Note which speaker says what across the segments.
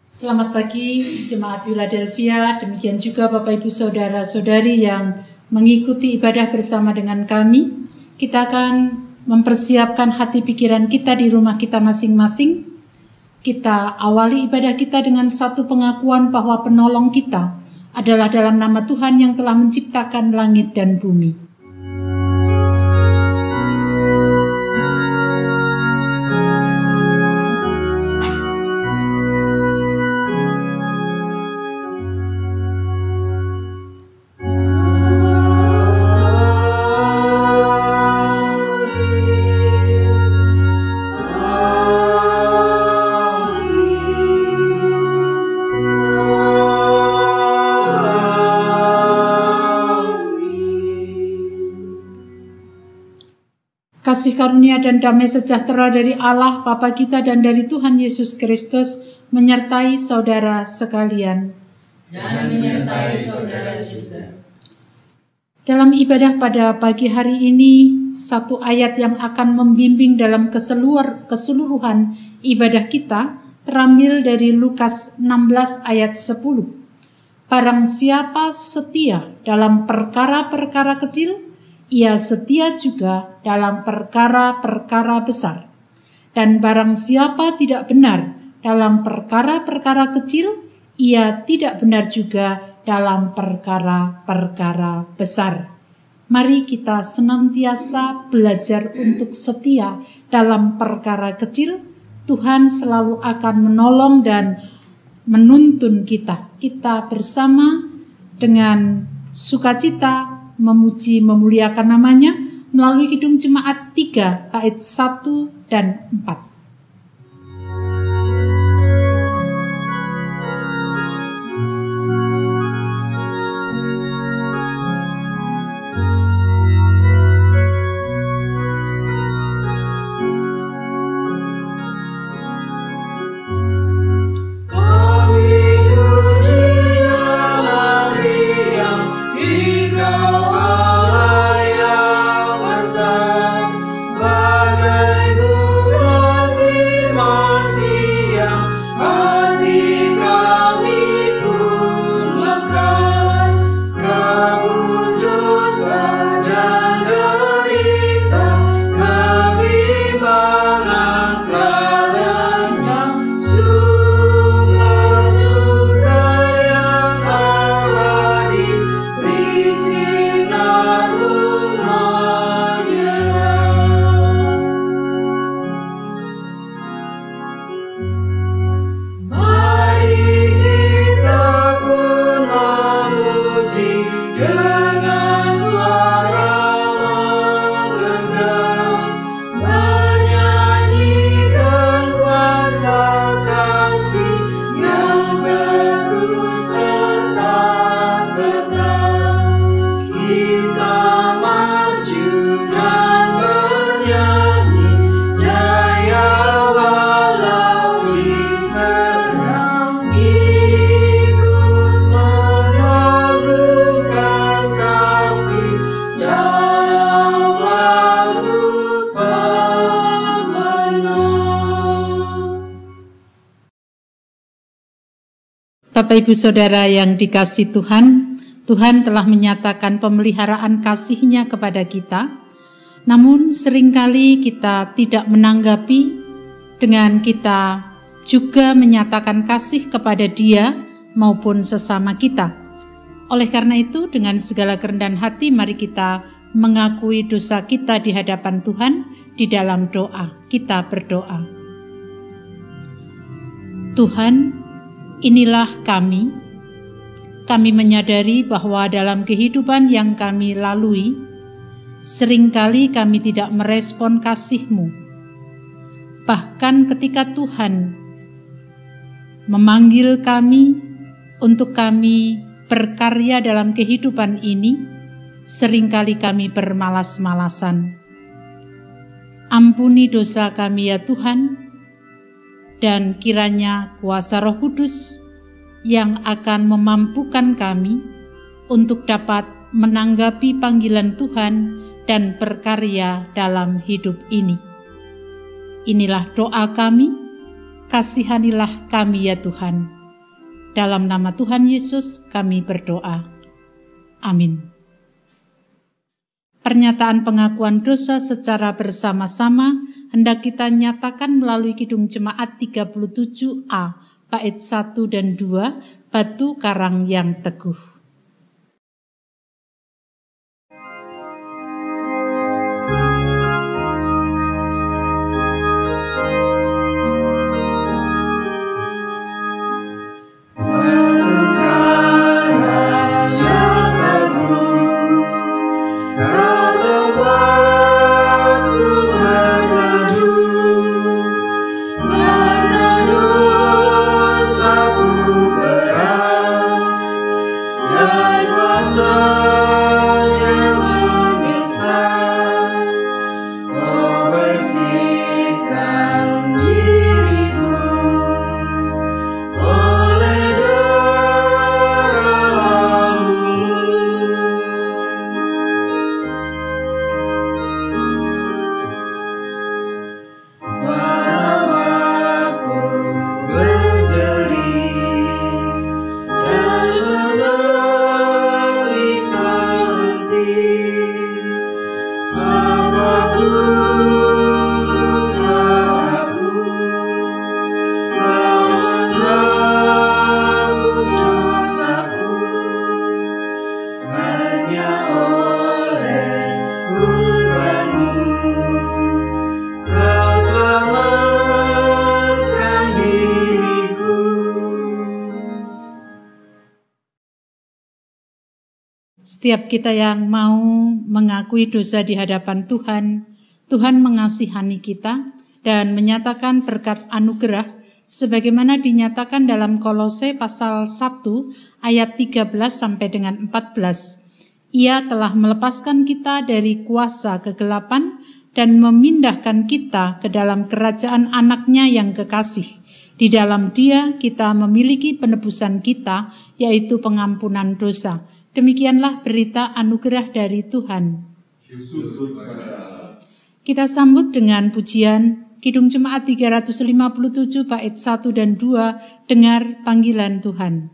Speaker 1: Selamat pagi Jemaat Philadelphia, demikian juga Bapak Ibu Saudara-saudari yang mengikuti ibadah bersama dengan kami. Kita akan mempersiapkan hati pikiran kita di rumah kita masing-masing. Kita awali ibadah kita dengan satu pengakuan bahwa penolong kita adalah dalam nama Tuhan yang telah menciptakan langit dan bumi. Kasih karunia dan damai sejahtera dari Allah Bapa kita dan dari Tuhan Yesus Kristus menyertai saudara sekalian.
Speaker 2: Dan menyertai saudara juga.
Speaker 1: Dalam ibadah pada pagi hari ini, satu ayat yang akan membimbing dalam keseluruhan ibadah kita terambil dari Lukas 16 ayat 10. Barang siapa setia dalam perkara-perkara kecil, ia setia juga dalam perkara-perkara besar. Dan barang siapa tidak benar dalam perkara-perkara kecil, ia tidak benar juga dalam perkara-perkara besar. Mari kita senantiasa belajar untuk setia dalam perkara kecil. Tuhan selalu akan menolong dan menuntun kita. Kita bersama dengan sukacita memuji memuliakan namanya melalui Kidung Jemaat 3 bait 1 dan 4. Bapak Ibu Saudara yang dikasihi Tuhan, Tuhan telah menyatakan pemeliharaan kasih-Nya kepada kita. Namun seringkali kita tidak menanggapi dengan kita juga menyatakan kasih kepada Dia maupun sesama kita. Oleh karena itu, dengan segala kerendahan hati mari kita mengakui dosa kita di hadapan Tuhan di dalam doa. Kita berdoa. Tuhan, inilah kami. Kami menyadari bahwa dalam kehidupan yang kami lalui, seringkali kami tidak merespon kasih-Mu. Bahkan ketika Tuhan memanggil kami untuk kami berkarya dalam kehidupan ini, seringkali kami bermalas-malasan. Ampuni dosa kami ya Tuhan, dan kiranya kuasa Roh Kudus yang akan memampukan kami untuk dapat menanggapi panggilan Tuhan dan berkarya dalam hidup ini. Inilah doa kami. kasihanilah kami ya Tuhan. Dalam nama Tuhan Yesus kami berdoa. Amin. Pernyataan pengakuan dosa secara bersama-sama hendak kita nyatakan melalui Kidung Jemaat 37A, bait 1 dan 2, Batu Karang yang Teguh. Setiap kita yang mau mengakui dosa di hadapan Tuhan, Tuhan mengasihani kita dan menyatakan berkat anugerah sebagaimana dinyatakan dalam Kolose pasal 1 ayat 13 sampai dengan 14. Ia telah melepaskan kita dari kuasa kegelapan dan memindahkan kita ke dalam kerajaan anaknya yang kekasih. Di dalam Dia kita memiliki penebusan kita, yaitu pengampunan dosa. Demikianlah berita anugerah dari Tuhan. Kita sambut dengan pujian Kidung Jemaat 357 bait 1 dan 2, Dengar Panggilan Tuhan.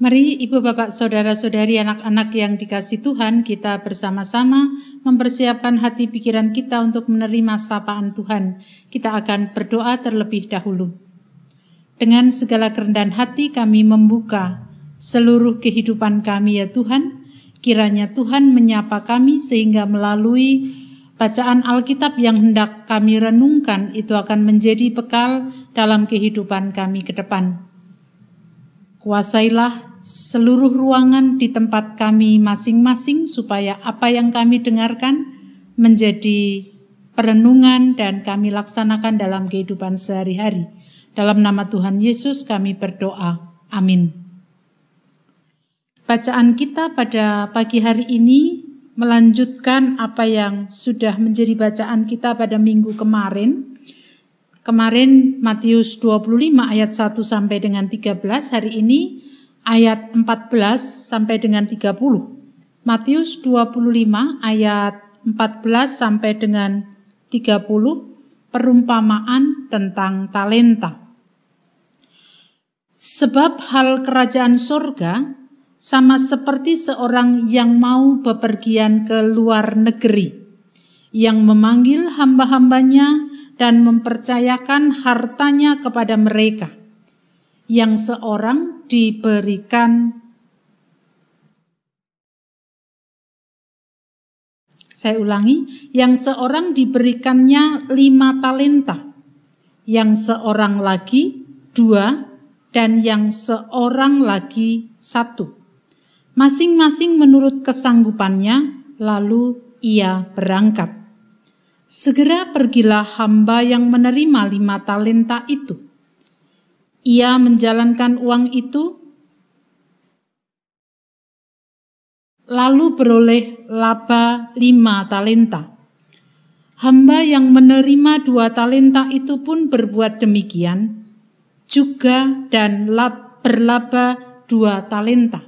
Speaker 1: Mari Ibu Bapak Saudara-saudari anak-anak yang dikasihi Tuhan, kita bersama-sama mempersiapkan hati pikiran kita untuk menerima sapaan Tuhan. Kita akan berdoa terlebih dahulu. Dengan segala kerendahan hati kami membuka seluruh kehidupan kami ya Tuhan. Kiranya Tuhan menyapa kami sehingga melalui bacaan Alkitab yang hendak kami renungkan itu akan menjadi bekal dalam kehidupan kami ke depan. Kuasailah seluruh ruangan di tempat kami masing-masing supaya apa yang kami dengarkan menjadi perenungan dan kami laksanakan dalam kehidupan sehari-hari. Dalam nama Tuhan Yesus kami berdoa. Amin. Bacaan kita pada pagi hari ini melanjutkan apa yang sudah menjadi bacaan kita pada minggu kemarin. Kemarin Matius 25 ayat 1 sampai dengan 13, hari ini ayat 14 sampai dengan 30. Matius 25 ayat 14 sampai dengan 30, perumpamaan tentang talenta. Sebab hal kerajaan sorga sama seperti seorang yang mau bepergian ke luar negeri, yang memanggil hamba-hambanya dan mempercayakan hartanya kepada mereka. Yang seorang diberikan, saya ulangi, yang seorang diberikannya 5 talenta, yang seorang lagi 2, dan yang seorang lagi 1. Masing-masing menurut kesanggupannya, lalu ia berangkat. Segera pergilah hamba yang menerima 5 talenta itu. Ia menjalankan uang itu, lalu beroleh laba 5 talenta. Hamba yang menerima 2 talenta itu pun berbuat demikian juga dan berlaba 2 talenta.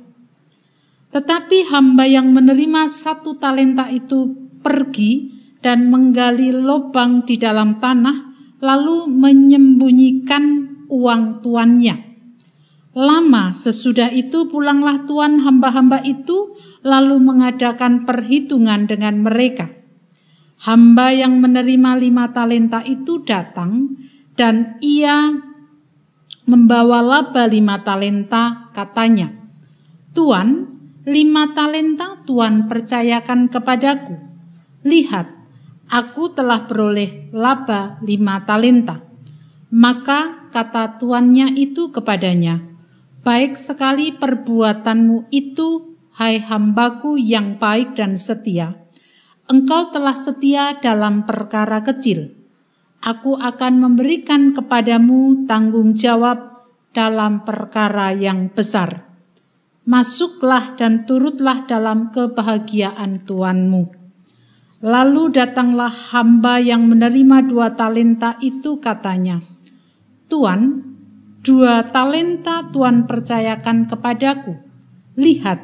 Speaker 1: Tetapi hamba yang menerima 1 talenta itu pergi dan menggali lubang di dalam tanah, lalu menyembunyikan uang tuannya. Lama sesudah itu pulanglah tuan hamba-hamba itu, lalu mengadakan perhitungan dengan mereka. Hamba yang menerima 5 talenta itu datang, dan ia membawa laba 5 talenta, katanya, "Tuan, 5 talenta Tuan percayakan kepadaku. Lihat, aku telah beroleh laba 5 talenta." Maka kata tuannya itu kepadanya, "Baik sekali perbuatanmu itu, hai hambaku yang baik dan setia. Engkau telah setia dalam perkara kecil. Aku akan memberikan kepadamu tanggung jawab dalam perkara yang besar. Masuklah dan turutlah dalam kebahagiaan tuanmu." Lalu datanglah hamba yang menerima 2 talenta itu, katanya, "Tuan, 2 talenta Tuan percayakan kepadaku. Lihat,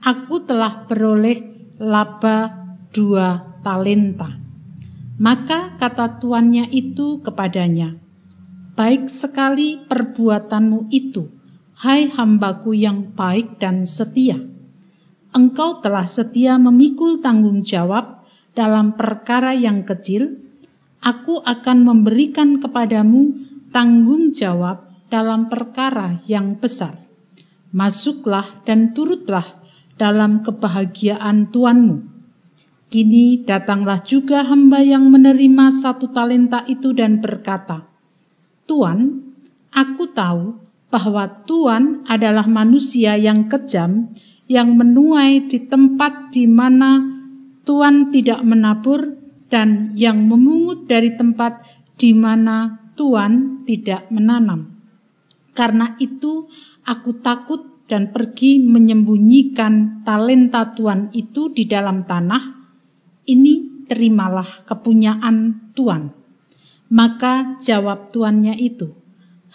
Speaker 1: aku telah beroleh laba 2 talenta." Maka kata tuannya itu kepadanya, "Baik sekali perbuatanmu itu, hai hambaku yang baik dan setia. Engkau telah setia memikul tanggung jawab dalam perkara yang kecil. Aku akan memberikan kepadamu tanggung jawab dalam perkara yang besar. Masuklah dan turutlah dalam kebahagiaan tuanmu." Kini datanglah juga hamba yang menerima 1 talenta itu dan berkata, "Tuan, aku tahu bahwa Tuan adalah manusia yang kejam, yang menuai di tempat di mana Tuan tidak menabur, dan yang memungut dari tempat di mana Tuan tidak menanam. Karena itu aku takut dan pergi menyembunyikan talenta Tuan itu di dalam tanah. Ini terimalah kepunyaan Tuan." Maka jawab tuannya itu,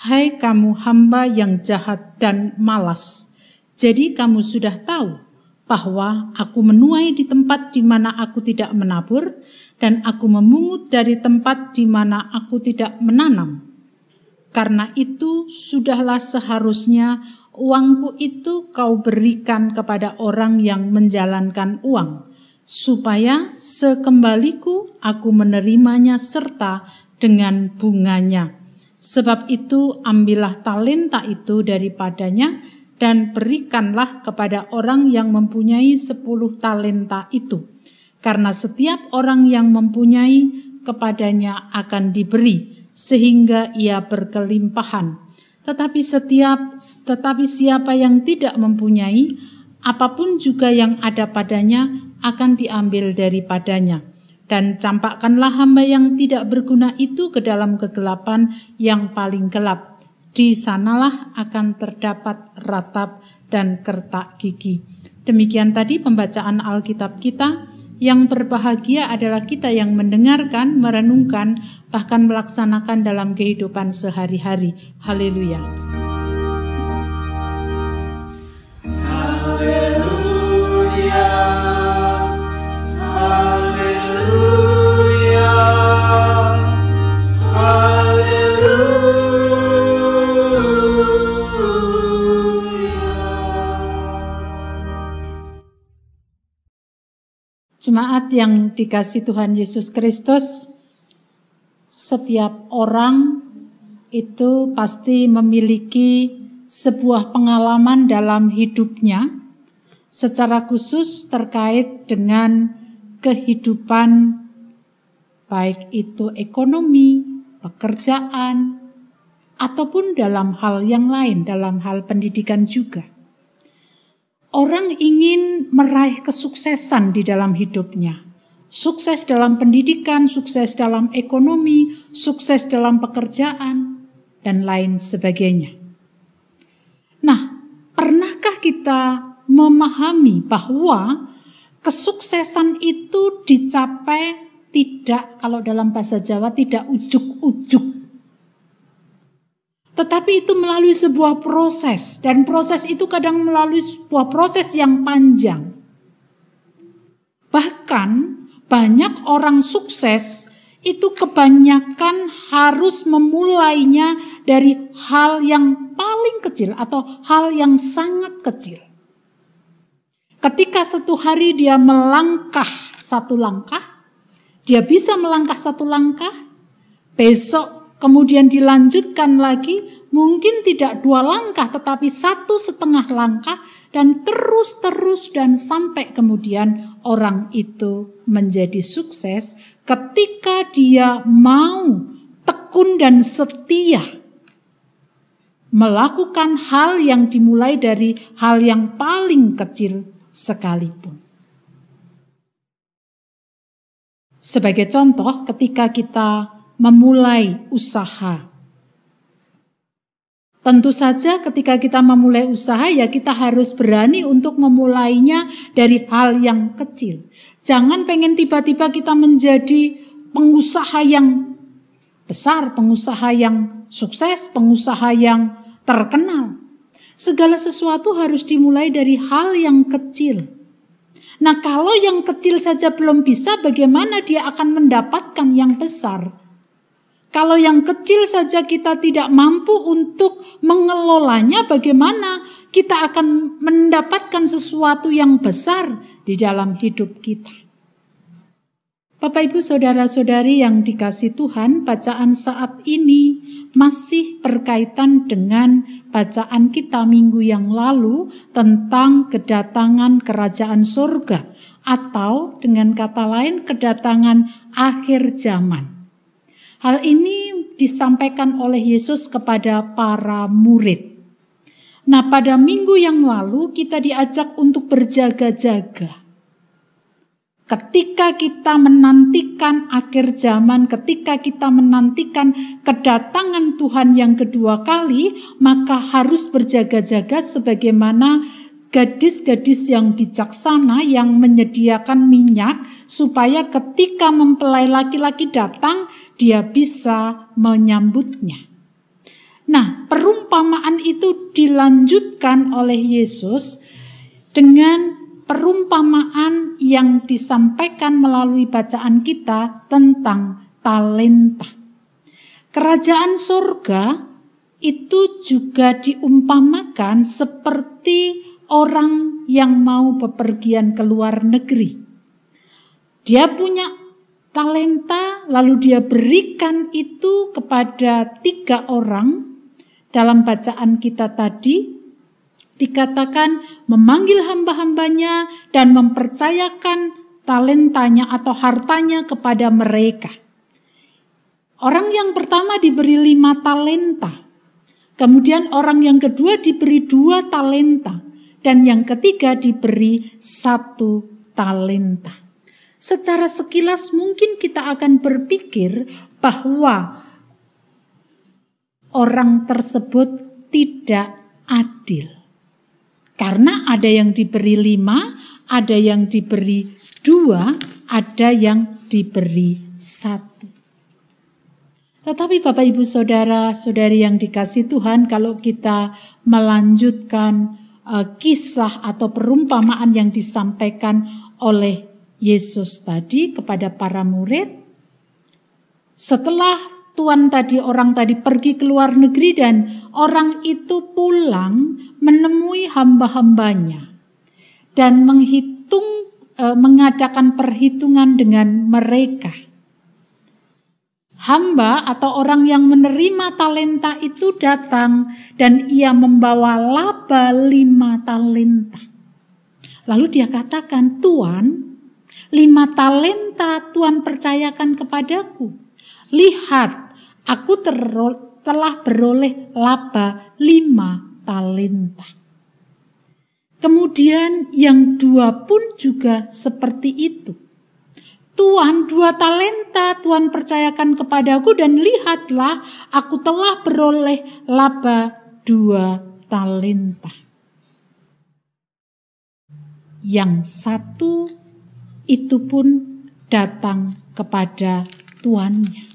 Speaker 1: "Hai kamu hamba yang jahat dan malas, jadi kamu sudah tahu bahwa aku menuai di tempat di mana aku tidak menabur, dan aku memungut dari tempat di mana aku tidak menanam. Karena itu sudahlah seharusnya uangku itu kau berikan kepada orang yang menjalankan uang, supaya sekembaliku aku menerimanya serta dengan bunganya. Sebab itu ambillah talenta itu daripadanya dan berikanlah kepada orang yang mempunyai 10 talenta itu. Karena setiap orang yang mempunyai kepadanya akan diberi, sehingga ia berkelimpahan. Tetapi siapa yang tidak mempunyai, apapun juga yang ada padanya akan diambil daripadanya. Dan campakkanlah hamba yang tidak berguna itu ke dalam kegelapan yang paling gelap. Di sanalah akan terdapat ratap dan kertak gigi." Demikian tadi pembacaan Alkitab kita. Yang berbahagia adalah kita yang mendengarkan, merenungkan, bahkan melaksanakan dalam kehidupan sehari-hari. Haleluya.
Speaker 2: Haleluya,
Speaker 1: Jemaat yang dikasihi Tuhan Yesus Kristus, setiap orang itu pasti memiliki sebuah pengalaman dalam hidupnya, secara khusus terkait dengan kehidupan, baik itu ekonomi, pekerjaan, ataupun dalam hal yang lain, dalam hal pendidikan juga. Orang ingin meraih kesuksesan di dalam hidupnya. Sukses dalam pendidikan, sukses dalam ekonomi, sukses dalam pekerjaan, dan lain sebagainya. Nah, pernahkah kita memahami bahwa kesuksesan itu dicapai tidak, kalau dalam bahasa Jawa, tidak ujuk-ujuk. Tetapi itu melalui sebuah proses, dan proses itu kadang melalui sebuah proses yang panjang. Bahkan banyak orang sukses itu kebanyakan harus memulainya dari hal yang paling kecil atau hal yang sangat kecil. Ketika satu hari dia melangkah satu langkah, dia bisa melangkah satu langkah, besok kemudian dilanjutkan lagi, mungkin tidak 2 langkah tetapi 1,5 langkah, dan terus dan sampai kemudian orang itu menjadi sukses ketika dia mau tekun dan setia melakukan hal yang dimulai dari hal yang paling kecil sekalipun. Sebagai contoh, ketika kita memulai usaha. Tentu saja ketika kita memulai usaha, ya kita harus berani untuk memulainya dari hal yang kecil. Jangan pengen tiba-tiba kita menjadi pengusaha yang besar, pengusaha yang sukses, pengusaha yang terkenal. Segala sesuatu harus dimulai dari hal yang kecil. Nah, kalau yang kecil saja belum bisa, bagaimana dia akan mendapatkan yang besar? Kalau yang kecil saja kita tidak mampu untuk mengelolanya, bagaimana kita akan mendapatkan sesuatu yang besar di dalam hidup kita? Bapak, Ibu, saudara-saudari yang dikasihi Tuhan, bacaan saat ini masih berkaitan dengan bacaan kita minggu yang lalu tentang kedatangan kerajaan surga, atau dengan kata lain kedatangan akhir zaman. Hal ini disampaikan oleh Yesus kepada para murid. Nah, pada minggu yang lalu kita diajak untuk berjaga-jaga. Ketika kita menantikan akhir zaman, ketika kita menantikan kedatangan Tuhan yang kedua kali, maka harus berjaga-jaga sebagaimana gadis-gadis yang bijaksana yang menyediakan minyak supaya ketika mempelai laki-laki datang, dia bisa menyambutnya. Nah, perumpamaan itu dilanjutkan oleh Yesus dengan perumpamaan yang disampaikan melalui bacaan kita tentang talenta. Kerajaan surga itu juga diumpamakan seperti orang yang mau bepergian ke luar negeri. Dia punya talenta, lalu dia berikan itu kepada 3 orang. Dalam bacaan kita tadi dikatakan memanggil hamba-hambanya dan mempercayakan talentanya atau hartanya kepada mereka. Orang yang pertama diberi 5 talenta. Kemudian orang yang kedua diberi 2 talenta. Dan yang ketiga diberi 1 talenta. Secara sekilas mungkin kita akan berpikir bahwa orang tersebut tidak adil. Karena ada yang diberi 5, ada yang diberi 2, ada yang diberi 1. Tetapi Bapak, Ibu, saudara-saudari yang dikasihi Tuhan, kalau kita melanjutkan kisah atau perumpamaan yang disampaikan oleh Yesus tadi kepada para murid, setelah orang tadi pergi ke luar negeri dan orang itu pulang menemui hamba-hambanya dan menghitung mengadakan perhitungan dengan mereka. Hamba atau orang yang menerima talenta itu datang dan ia membawa laba 5 talenta. Lalu dia katakan, Tuan, 5 talenta Tuhan percayakan kepadaku. Lihat, aku telah beroleh laba 5 talenta. Kemudian yang 2 pun juga seperti itu. Tuhan, 2 talenta Tuhan percayakan kepadaku dan lihatlah aku telah beroleh laba 2 talenta. Yang 1 itu pun datang kepada tuannya.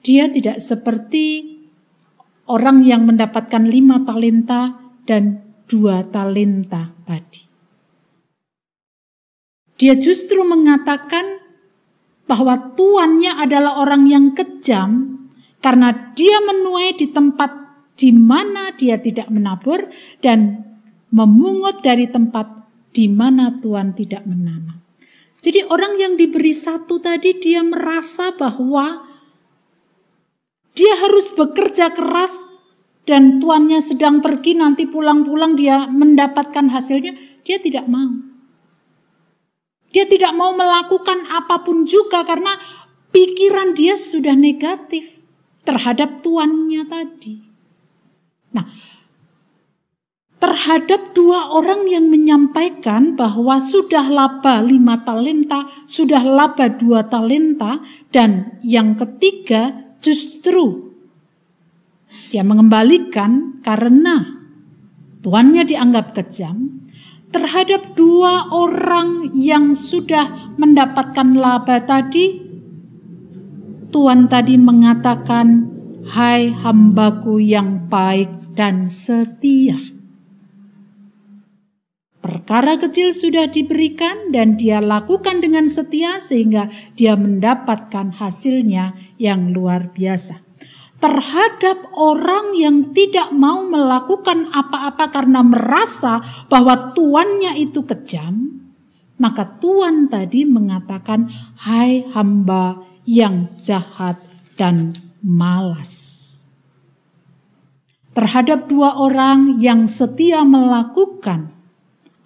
Speaker 1: Dia tidak seperti orang yang mendapatkan 5 talenta dan 2 talenta tadi. Dia justru mengatakan bahwa tuannya adalah orang yang kejam karena dia menuai di tempat di mana dia tidak menabur dan memungut dari tempat di mana Tuhan tidak menanam. Jadi orang yang diberi 1 tadi dia merasa bahwa dia harus bekerja keras dan tuannya sedang pergi, nanti pulang-pulang dia mendapatkan hasilnya. Dia tidak mau. Dia tidak mau melakukan apapun juga karena pikiran dia sudah negatif terhadap tuannya tadi. Nah, terhadap 2 orang yang menyampaikan bahwa sudah laba 5 talenta, sudah laba 2 talenta, dan yang ketiga justru dia mengembalikan karena tuannya dianggap kejam. Terhadap 2 orang yang sudah mendapatkan laba tadi, Tuhan tadi mengatakan, hai hambaku yang baik dan setia. Perkara kecil sudah diberikan dan dia lakukan dengan setia sehingga dia mendapatkan hasilnya yang luar biasa. Terhadap orang yang tidak mau melakukan apa-apa karena merasa bahwa tuannya itu kejam, maka Tuhan tadi mengatakan, hai hamba yang jahat dan malas. Terhadap 2 orang yang setia melakukan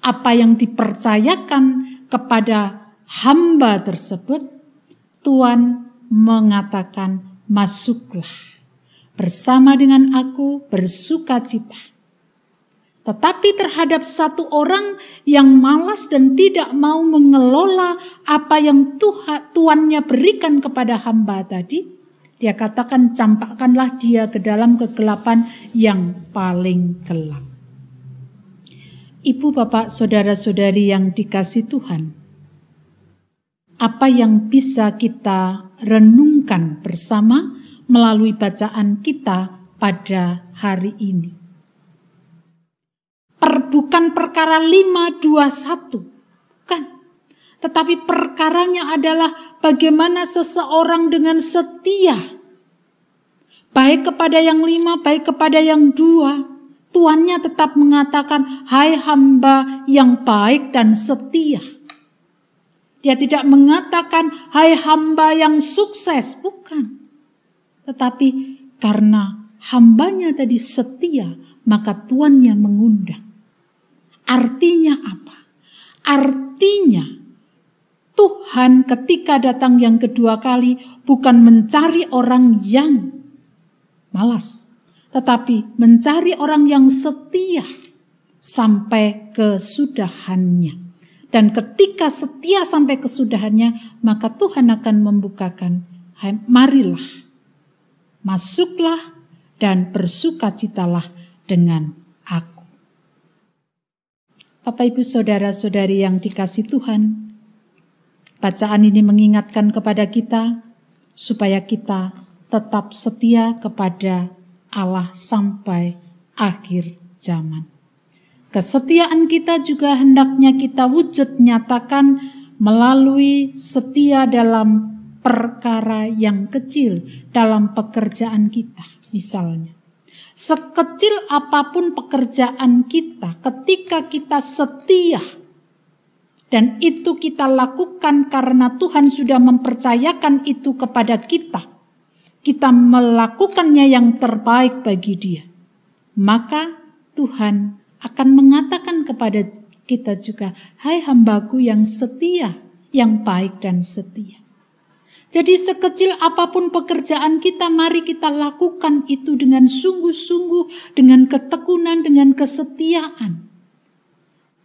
Speaker 1: apa yang dipercayakan kepada hamba tersebut, Tuhan mengatakan, masuklah bersama dengan aku bersukacita. Tetapi terhadap 1 orang yang malas dan tidak mau mengelola apa yang tuannya berikan kepada hamba tadi, dia katakan, campakkanlah dia ke dalam kegelapan yang paling gelap. Ibu, bapak, saudara-saudari yang dikasihi Tuhan, apa yang bisa kita renungkan bersama melalui bacaan kita pada hari ini? Bukan perkara 5:21, bukan. Tetapi perkaranya adalah bagaimana seseorang dengan setia, baik kepada yang 5, baik kepada yang 2, tuannya tetap mengatakan, hai hamba yang baik dan setia. Dia tidak mengatakan, hai hamba yang sukses, bukan. Tetapi karena hambanya tadi setia, maka tuannya mengundang. Artinya apa? Artinya Tuhan ketika datang yang kedua kali bukan mencari orang yang malas, tetapi mencari orang yang setia sampai kesudahannya. Dan ketika setia sampai kesudahannya, maka Tuhan akan membukakan, marilah, masuklah dan bersukacitalah dengan aku. Bapak, Ibu, saudara-saudari yang dikasihi Tuhan, bacaan ini mengingatkan kepada kita supaya kita tetap setia kepada Allah sampai akhir zaman. Kesetiaan kita juga hendaknya kita wujud nyatakan melalui setia dalam perkara yang kecil, dalam pekerjaan kita misalnya. Sekecil apapun pekerjaan kita, ketika kita setia Dan itu kita lakukan karena Tuhan sudah mempercayakan itu kepada kita. Kita melakukannya yang terbaik bagi Dia. Maka Tuhan akan mengatakan kepada kita juga, hai hambaku yang setia, yang baik dan setia. Jadi sekecil apapun pekerjaan kita, mari kita lakukan itu dengan sungguh-sungguh, dengan ketekunan, dengan kesetiaan.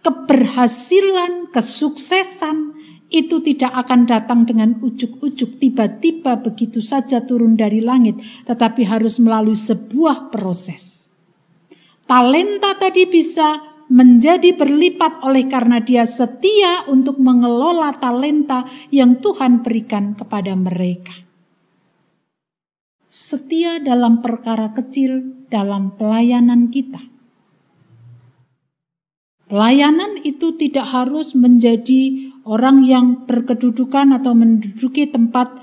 Speaker 1: Keberhasilan, kesuksesan itu tidak akan datang dengan ujuk-ujuk, tiba-tiba begitu saja turun dari langit, tetapi harus melalui sebuah proses. Talenta tadi bisa menjadi berlipat oleh karena dia setia untuk mengelola talenta yang Tuhan berikan kepada mereka. Setia dalam perkara kecil dalam pelayanan kita. Pelayanan itu tidak harus menjadi orang yang berkedudukan atau menduduki tempat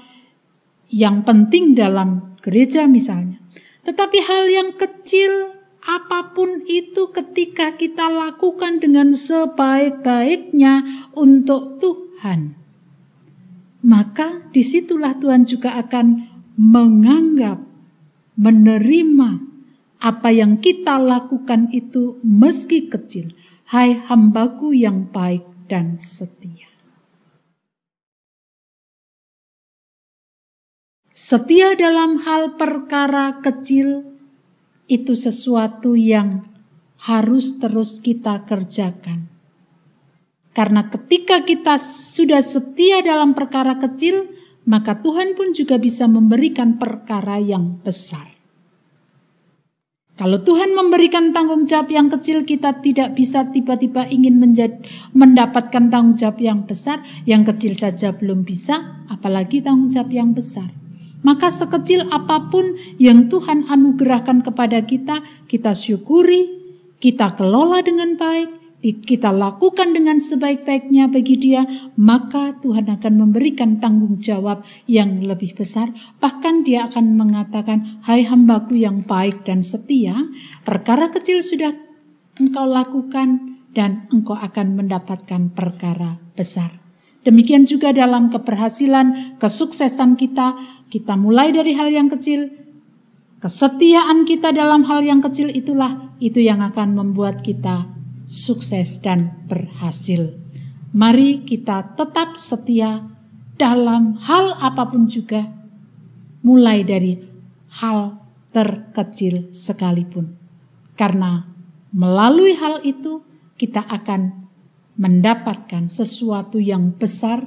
Speaker 1: yang penting dalam gereja misalnya. Tetapi hal yang kecil apapun itu ketika kita lakukan dengan sebaik-baiknya untuk Tuhan, maka disitulah Tuhan juga akan menganggap, menerima apa yang kita lakukan itu meski kecil. Hai hambaku yang baik dan setia. Setia dalam hal perkara kecil itu sesuatu yang harus terus kita kerjakan. Karena ketika kita sudah setia dalam perkara kecil, maka Tuhan pun juga bisa memberikan perkara yang besar. Kalau Tuhan memberikan tanggung jawab yang kecil, kita tidak bisa tiba-tiba ingin mendapatkan tanggung jawab yang besar. Yang kecil saja belum bisa, apalagi tanggung jawab yang besar. Maka sekecil apapun yang Tuhan anugerahkan kepada kita, kita syukuri, kita kelola dengan baik, kita lakukan dengan sebaik-baiknya bagi Dia, maka Tuhan akan memberikan tanggung jawab yang lebih besar. Bahkan Dia akan mengatakan, hai hambaku yang baik dan setia, perkara kecil sudah engkau lakukan dan engkau akan mendapatkan perkara besar. Demikian juga dalam keberhasilan, kesuksesan kita mulai dari hal yang kecil, kesetiaan kita dalam hal yang kecil itu yang akan membuat kita sukses dan berhasil. Mari kita tetap setia dalam hal apapun juga, mulai dari hal terkecil sekalipun. Karena melalui hal itu kita akan mendapatkan sesuatu yang besar.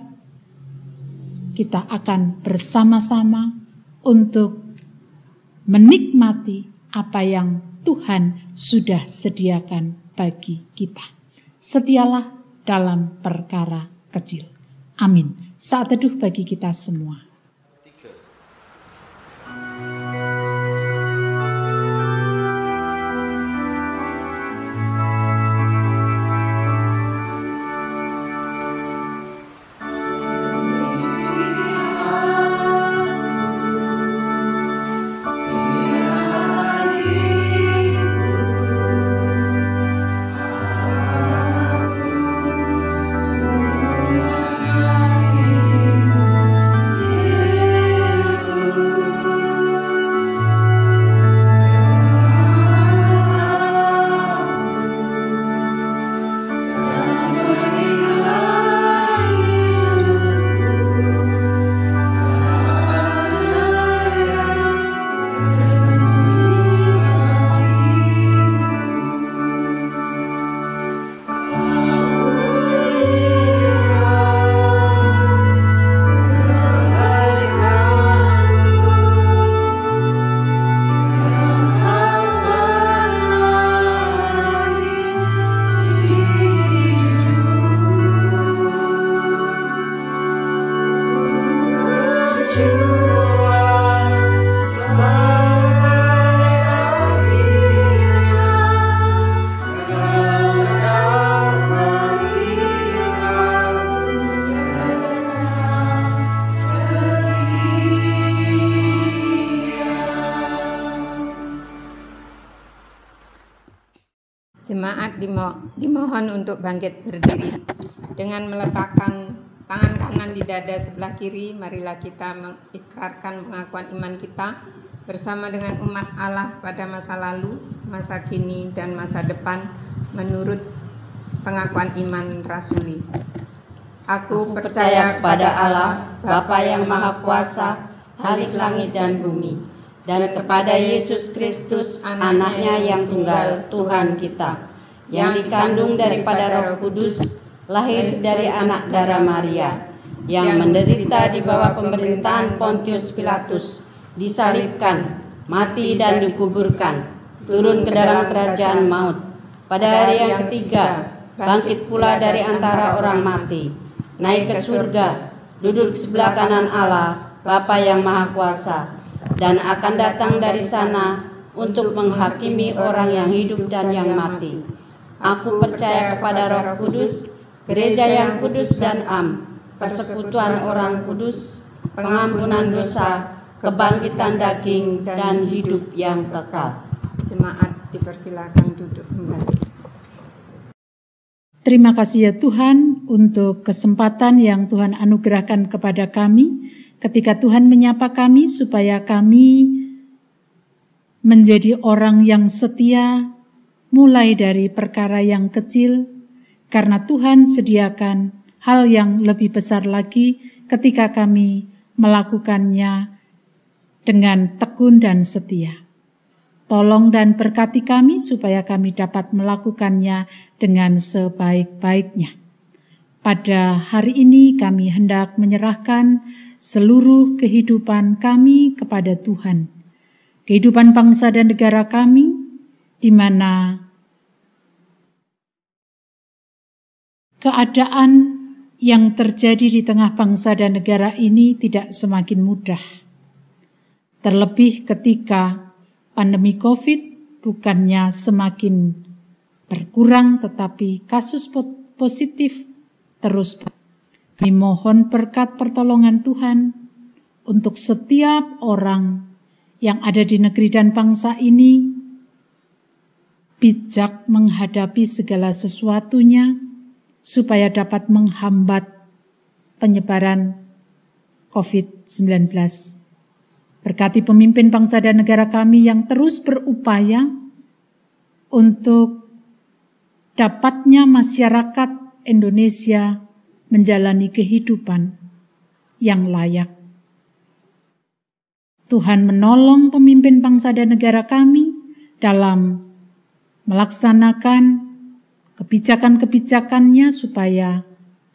Speaker 1: Kita akan bersama-sama untuk menikmati apa yang Tuhan sudah sediakan bagi kita. Setialah dalam perkara kecil. Amin. Saat teduh bagi kita semua.
Speaker 3: Jemaat dimohon untuk bangkit berdiri Dengan meletakkan tangan kanan di dada sebelah kiri, marilah kita mengikrarkan pengakuan iman kita bersama dengan umat Allah pada masa lalu, masa kini, dan masa depan menurut pengakuan iman rasuli. Aku percaya kepada Allah, Bapa yang Maha Kuasa, Khalik langit dan bumi, dan kepada Yesus Kristus, Anaknya yang tunggal, Tuhan kita, yang dikandung daripada Roh Kudus, lahir dari anak darah Maria, yang menderita di bawah pemerintahan Pontius Pilatus, disalibkan, mati dan dikuburkan, turun ke dalam kerajaan maut, pada hari yang ketiga, bangkit pula dari antara orang mati, naik ke surga, duduk sebelah kanan Allah, Bapa yang Maha Kuasa, dan akan datang dari sana untuk menghakimi orang yang hidup dan yang mati. Aku percaya kepada Roh Kudus, gereja yang kudus dan persekutuan orang kudus, pengampunan dosa, kebangkitan daging, dan hidup yang kekal. Jemaat dipersilakan duduk kembali.
Speaker 1: Terima kasih ya Tuhan untuk kesempatan yang Tuhan anugerahkan kepada kami ketika Tuhan menyapa kami supaya kami menjadi orang yang setia mulai dari perkara yang kecil, karena Tuhan sediakan hal yang lebih besar lagi ketika kami melakukannya dengan tekun dan setia. Tolong dan berkati kami supaya kami dapat melakukannya dengan sebaik-baiknya. Pada hari ini kami hendak menyerahkan seluruh kehidupan kami kepada Tuhan. Kehidupan bangsa dan negara kami, di mana keadaan yang terjadi di tengah bangsa dan negara ini tidak semakin mudah. Terlebih ketika pandemi COVID bukannya semakin berkurang, tetapi kasus positif terus. Kami mohon berkat pertolongan Tuhan untuk setiap orang yang ada di negeri dan bangsa ini, bijak menghadapi segala sesuatunya, supaya dapat menghambat penyebaran COVID-19. Berkati pemimpin bangsa dan negara kami yang terus berupaya untuk dapatnya masyarakat Indonesia menjalani kehidupan yang layak. Tuhan menolong pemimpin bangsa dan negara kami dalam melaksanakan kebijakan-kebijakannya supaya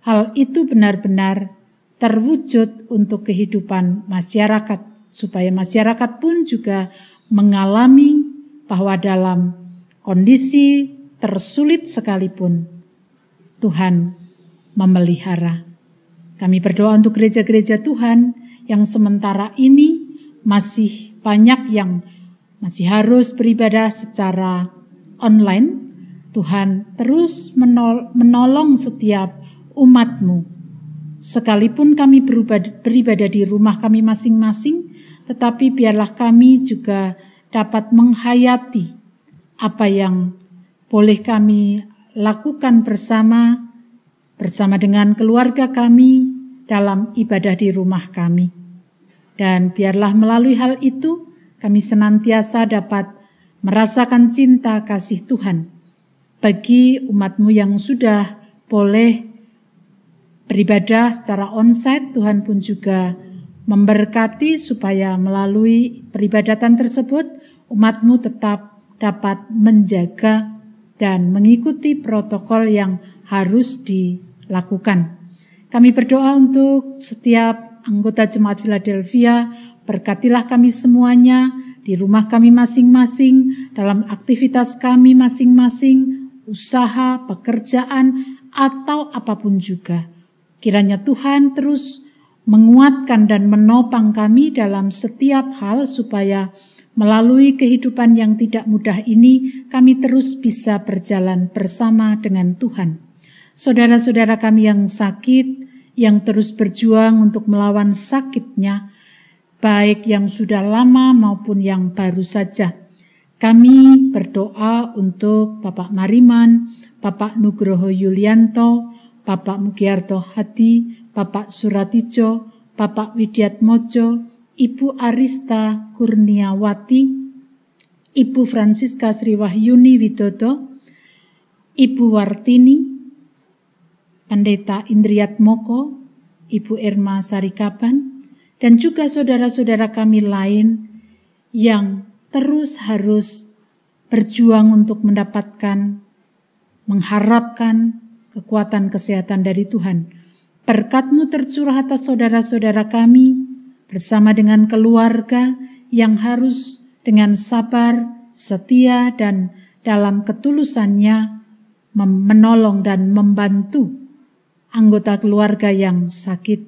Speaker 1: hal itu benar-benar terwujud untuk kehidupan masyarakat, supaya masyarakat pun juga mengalami bahwa dalam kondisi tersulit sekalipun Tuhan memelihara. Kami berdoa untuk gereja-gereja Tuhan yang sementara ini masih banyak yang masih harus beribadah secara online. Tuhan terus menolong setiap umat-Mu. Sekalipun kami beribadah di rumah kami masing-masing, tetapi biarlah kami juga dapat menghayati apa yang boleh kami lakukan bersama dengan keluarga kami dalam ibadah di rumah kami. Dan biarlah melalui hal itu kami senantiasa dapat merasakan cinta kasih Tuhan bagi umat-Mu yang sudah boleh beribadah secara onsite. Tuhan pun juga memberkati supaya melalui peribadatan tersebut umat-Mu tetap dapat menjaga dan mengikuti protokol yang harus dilakukan. Kami berdoa untuk setiap anggota Jemaat Philadelphia, berkatilah kami semuanya di rumah kami masing-masing, dalam aktivitas kami masing-masing, usaha, pekerjaan, atau apapun juga. Kiranya Tuhan terus menguatkan dan menopang kami dalam setiap hal supaya melalui kehidupan yang tidak mudah ini kami terus bisa berjalan bersama dengan Tuhan. Saudara-saudara kami yang sakit, yang terus berjuang untuk melawan sakitnya, baik yang sudah lama maupun yang baru saja. Kami berdoa untuk Bapak Mariman, Bapak Nugroho Yulianto, Bapak Mugiarto Hadi, Bapak Suratijo, Bapak Widiatmojo, Ibu Arista Kurniawati, Ibu Francisca Sriwahyuni Widodo, Ibu Wartini, Pendeta Indriat Moko, Ibu Irma Sarikaban, dan juga saudara-saudara kami lain yang terus harus berjuang untuk mendapatkan, mengharapkan kekuatan kesehatan dari Tuhan. Berkat-Mu tercurah atas saudara-saudara kami bersama dengan keluarga yang harus dengan sabar, setia, dan dalam ketulusannya menolong dan membantu anggota keluarga yang sakit.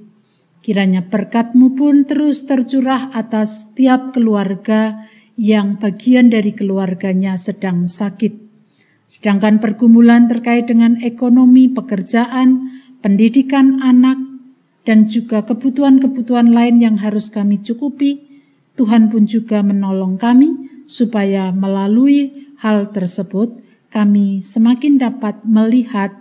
Speaker 1: Kiranya berkat-Mu pun terus tercurah atas tiap keluarga yang bagian dari keluarganya sedang sakit. Sedangkan pergumulan terkait dengan ekonomi, pekerjaan, pendidikan anak, dan juga kebutuhan-kebutuhan lain yang harus kami cukupi, Tuhan pun juga menolong kami supaya melalui hal tersebut kami semakin dapat melihat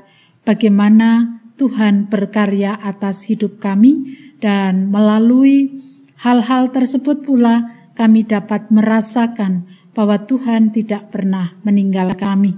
Speaker 1: bagaimana Tuhan berkarya atas hidup kami, dan melalui hal-hal tersebut pula kami dapat merasakan bahwa Tuhan tidak pernah meninggalkan kami.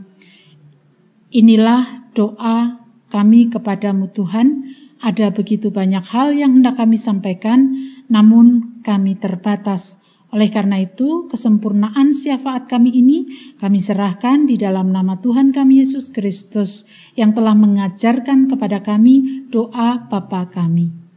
Speaker 1: Inilah doa kami kepadamu Tuhan. Ada begitu banyak hal yang hendak kami sampaikan, namun kami terbatas. Oleh karena itu, kesempurnaan syafaat kami ini kami serahkan di dalam nama Tuhan kami Yesus Kristus yang telah mengajarkan kepada kami doa Bapa kami.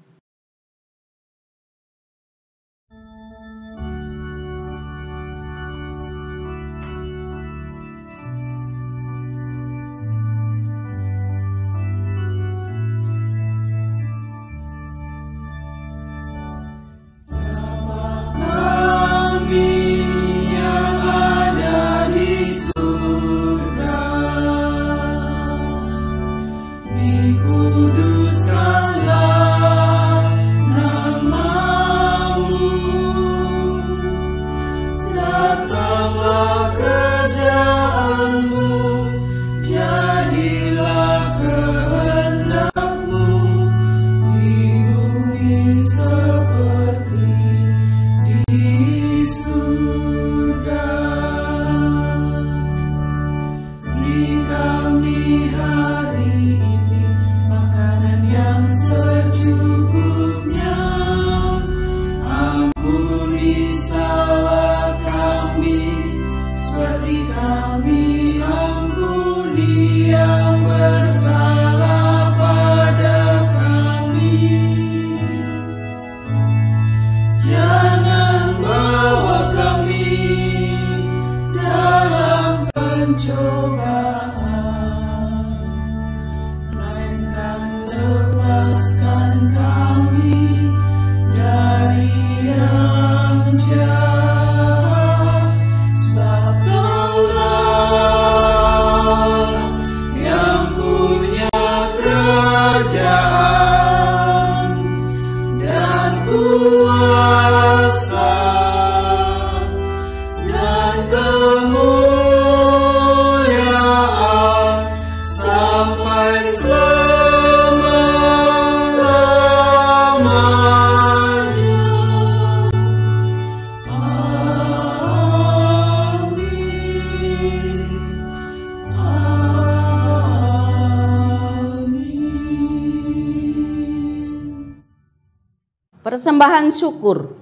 Speaker 4: Persembahan syukur,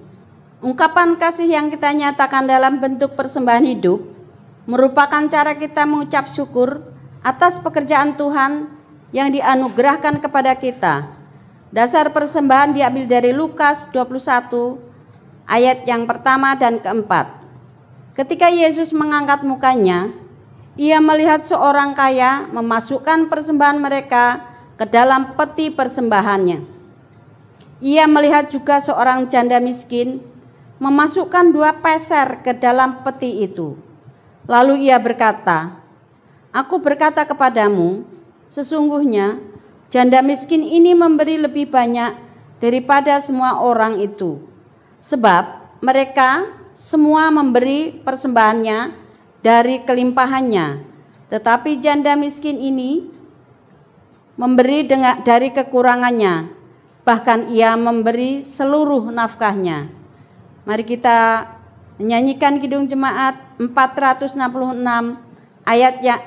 Speaker 4: ungkapan kasih yang kita nyatakan dalam bentuk persembahan hidup, merupakan cara kita mengucap syukur atas pekerjaan Tuhan yang dianugerahkan kepada kita. Dasar persembahan diambil dari Lukas 21 ayat yang pertama dan keempat. Ketika Yesus mengangkat mukanya, ia melihat seorang kaya memasukkan persembahan mereka ke dalam peti persembahannya. Ia melihat juga seorang janda miskin memasukkan 2 peser ke dalam peti itu. Lalu ia berkata, "Aku berkata kepadamu, sesungguhnya janda miskin ini memberi lebih banyak daripada semua orang itu. Sebab mereka semua memberi persembahannya dari kelimpahannya, tetapi janda miskin ini memberi dari kekurangannya, bahkan ia memberi seluruh nafkahnya. Mari kita menyanyikan Kidung Jemaat 466 ayat yang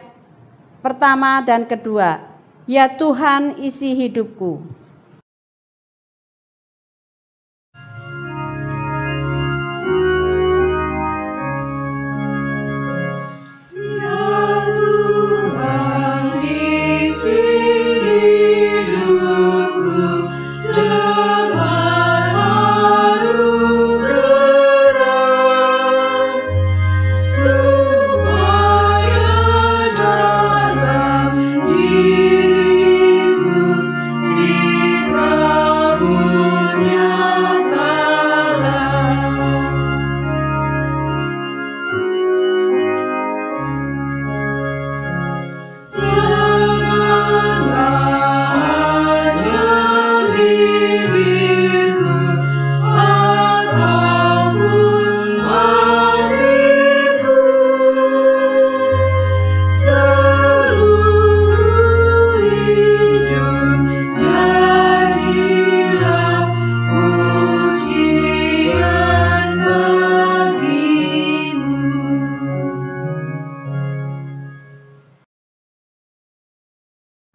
Speaker 4: pertama dan kedua. Ya Tuhan, isi hidupku.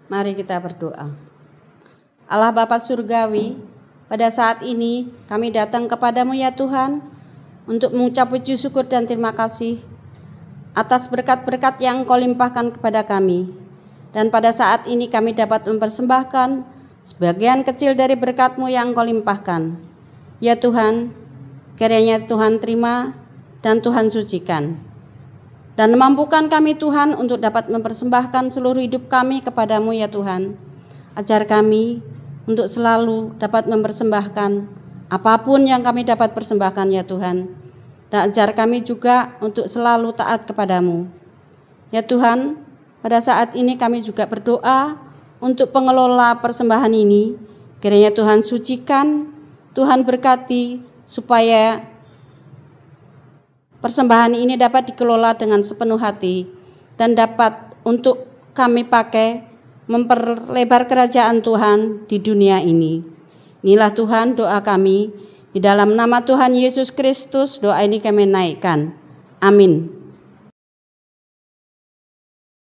Speaker 4: Mari kita berdoa. Allah Bapa Surgawi, pada saat ini kami datang kepadamu ya Tuhan, untuk mengucap puji syukur dan terima kasih atas berkat-berkat yang Kau limpahkan kepada kami. Dan pada saat ini kami dapat mempersembahkan sebagian kecil dari berkat-Mu yang Kau limpahkan. Ya Tuhan, kiranya Tuhan terima dan Tuhan sucikan. Dan mampukan kami Tuhan untuk dapat mempersembahkan seluruh hidup kami kepadamu ya Tuhan. Ajar kami untuk selalu dapat mempersembahkan apapun yang kami dapat persembahkan ya Tuhan. Dan ajar kami juga untuk selalu taat kepadamu. Ya Tuhan, pada saat ini kami juga berdoa untuk pengelola persembahan ini. Kiranya Tuhan sucikan, Tuhan berkati supaya persembahan ini dapat dikelola dengan sepenuh hati dan dapat untuk kami pakai memperlebar kerajaan Tuhan di dunia ini. Inilah Tuhan doa kami, di dalam nama Tuhan Yesus Kristus doa ini kami naikkan. Amin.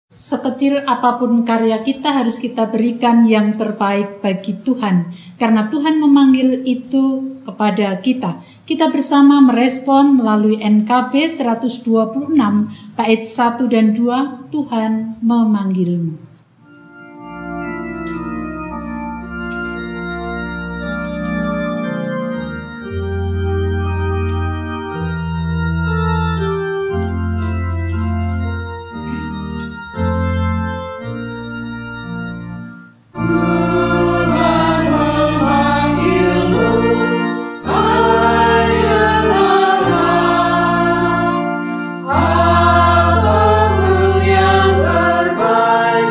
Speaker 1: Sekecil apapun karya kita harus kita berikan yang terbaik bagi Tuhan. Karena Tuhan memanggil itu kepada kita. Kita bersama merespon melalui NKB 126 bait 1 dan 2, Tuhan memanggilmu.
Speaker 2: Yang terbaik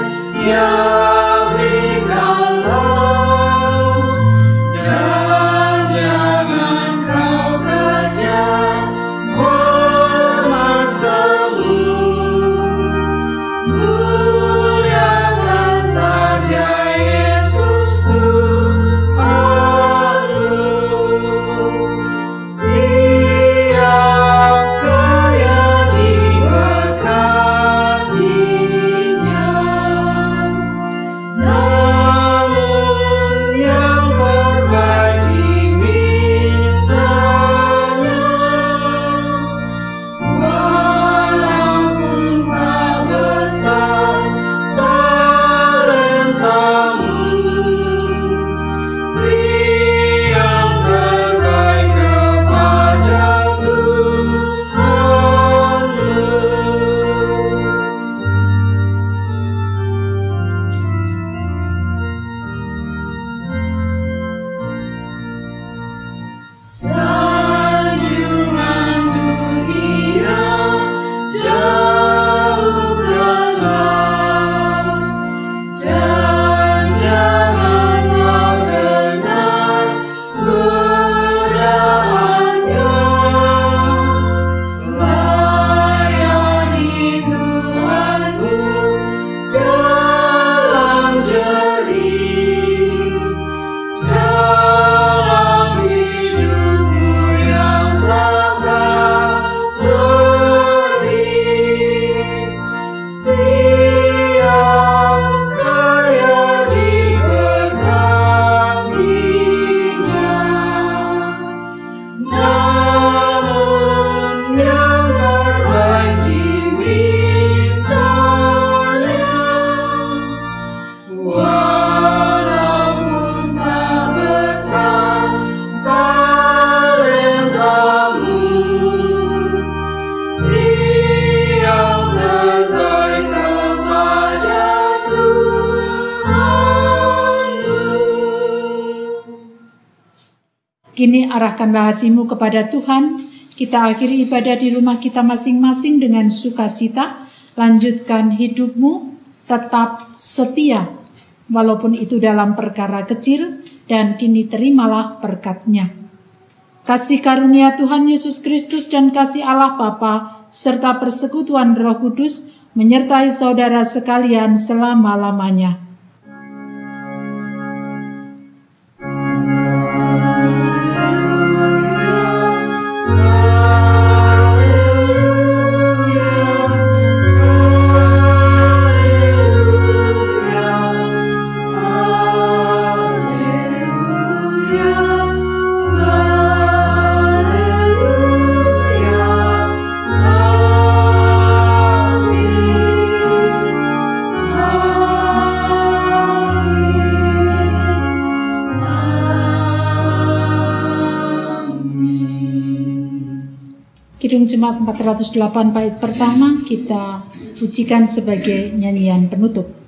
Speaker 1: Kini arahkanlah hatimu kepada Tuhan. Kita akhiri ibadah di rumah kita masing-masing dengan sukacita. Lanjutkan hidupmu tetap setia, walaupun itu dalam perkara kecil, dan kini terimalah berkat-Nya. Kasih karunia Tuhan Yesus Kristus dan kasih Allah Bapa serta persekutuan Roh Kudus menyertai saudara sekalian selama-lamanya. Kidung Jemaat 408 bait pertama kita pujikan sebagai nyanyian penutup.